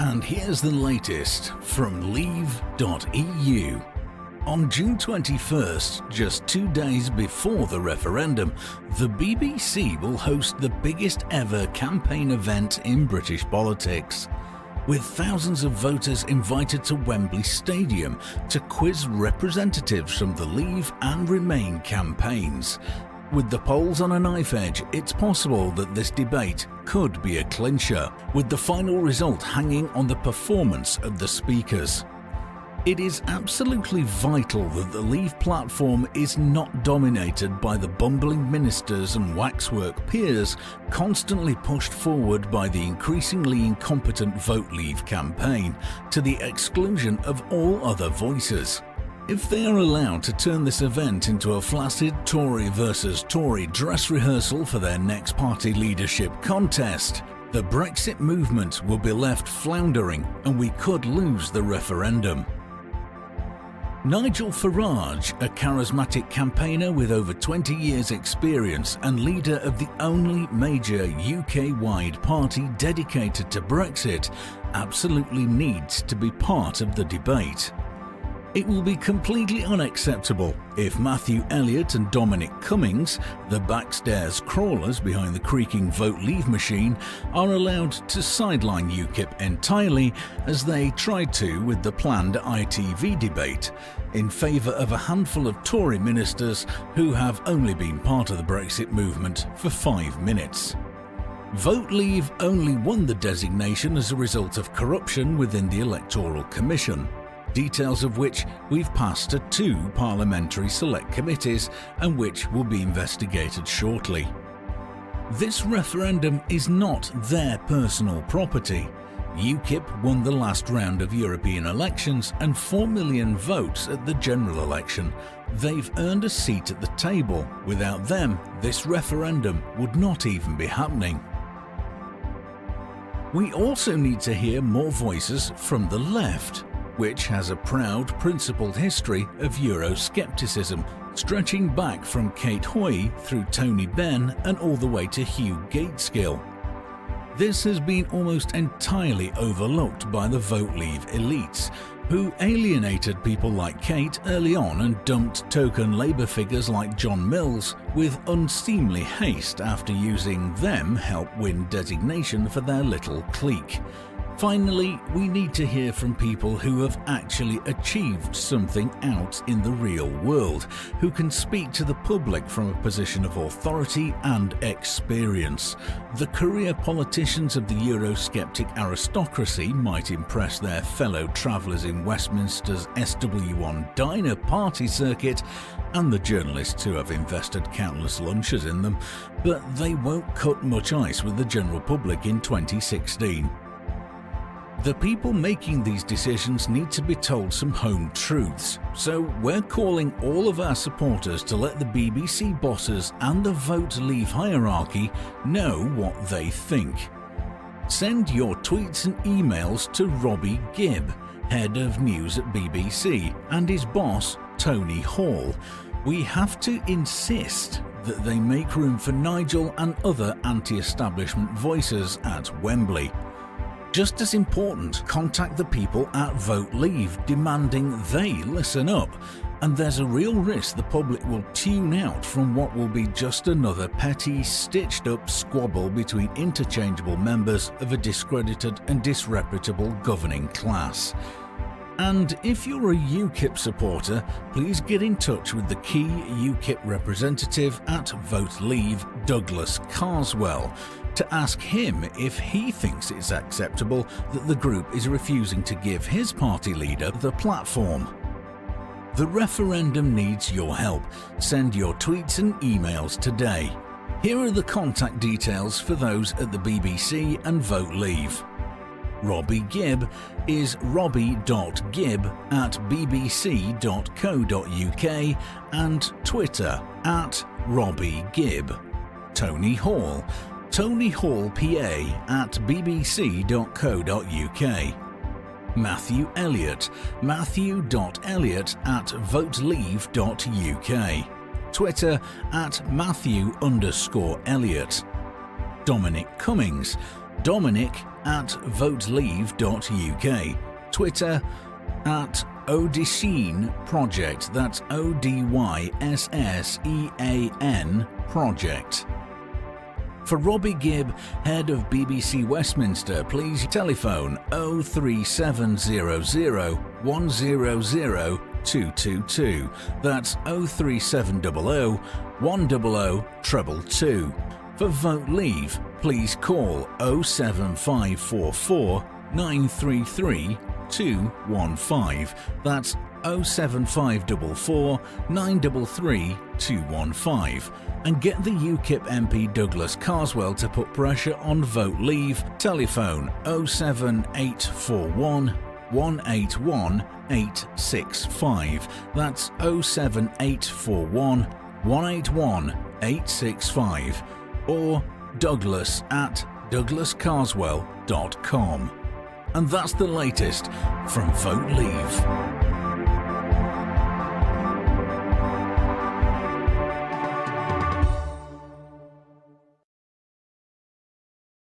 And here's the latest from Leave.EU. On June 21st, just 2 days before the referendum, the BBC will host the biggest ever campaign event in British politics, with thousands of voters invited to Wembley Stadium to quiz representatives from the Leave and Remain campaigns. With the polls on a knife edge, it's possible that this debate could be a clincher, with the final result hanging on the performance of the speakers. It is absolutely vital that the Leave platform is not dominated by the bumbling ministers and waxwork peers constantly pushed forward by the increasingly incompetent Vote Leave campaign, to the exclusion of all other voices. If they are allowed to turn this event into a flaccid Tory versus Tory dress rehearsal for their next party leadership contest, the Brexit movement will be left floundering and we could lose the referendum. Nigel Farage, a charismatic campaigner with over 20 years' experience and leader of the only major UK-wide party dedicated to Brexit, absolutely needs to be part of the debate. It will be completely unacceptable if Matthew Elliott and Dominic Cummings, the backstairs crawlers behind the creaking Vote Leave machine, are allowed to sideline UKIP entirely, as they tried to with the planned ITV debate, in favour of a handful of Tory ministers who have only been part of the Brexit movement for 5 minutes. Vote Leave only won the designation as a result of corruption within the Electoral Commission, details of which we've passed to 2 parliamentary select committees and which will be investigated shortly. This referendum is not their personal property. UKIP won the last round of European elections and 4 million votes at the general election. They've earned a seat at the table. Without them, this referendum would not even be happening. We also need to hear more voices from the left, which has a proud, principled history of Euroscepticism, stretching back from Kate Hoy through Tony Benn and all the way to Hugh Gateskill. This has been almost entirely overlooked by the Vote Leave elites, who alienated people like Kate early on and dumped token Labour figures like John Mills with unseemly haste after using them help win designation for their little clique. Finally, we need to hear from people who have actually achieved something out in the real world, who can speak to the public from a position of authority and experience. The career politicians of the Eurosceptic aristocracy might impress their fellow travellers in Westminster's SW1 diner party circuit, and the journalists who have invested countless lunches in them, but they won't cut much ice with the general public in 2016. The people making these decisions need to be told some home truths, so we're calling all of our supporters to let the BBC bosses and the Vote Leave hierarchy know what they think. Send your tweets and emails to Robbie Gibb, head of news at BBC, and his boss, Tony Hall. We have to insist that they make room for Nigel and other anti-establishment voices at Wembley. Just as important, contact the people at Vote Leave demanding they listen up, and there's a real risk the public will tune out from what will be just another petty, stitched-up squabble between interchangeable members of a discredited and disreputable governing class. And if you're a UKIP supporter, please get in touch with the key UKIP representative at Vote Leave, Douglas Carswell, to ask him if he thinks it's acceptable that the group is refusing to give his party leader the platform. The referendum needs your help. Send your tweets and emails today. Here are the contact details for those at the BBC and Vote Leave. Robbie Gibb is robbie.gibb@bbc.co.uk and Twitter @RobbieGibb. Tony Hall, TonyHallPA@bbc.co.uk. Matthew Elliott, matthew.elliott@voteleave.uk. Twitter @Matthew_Elliott. Dominic Cummings, Dominic at Leave.UK, Twitter at Odysseen Project, that's ODYSSEAN Project. For Robbie Gibb, head of BBC Westminster, please telephone 03700 100 222. That's 03700 100 222. For Vote Leave, please call 07544 933 215. That's 07544 933 215. And get the UKIP MP Douglas Carswell to put pressure on Vote Leave. Telephone 07841 181 865. That's 07841 181 865. Or Douglas at douglascarswell.com. And that's the latest from Vote Leave.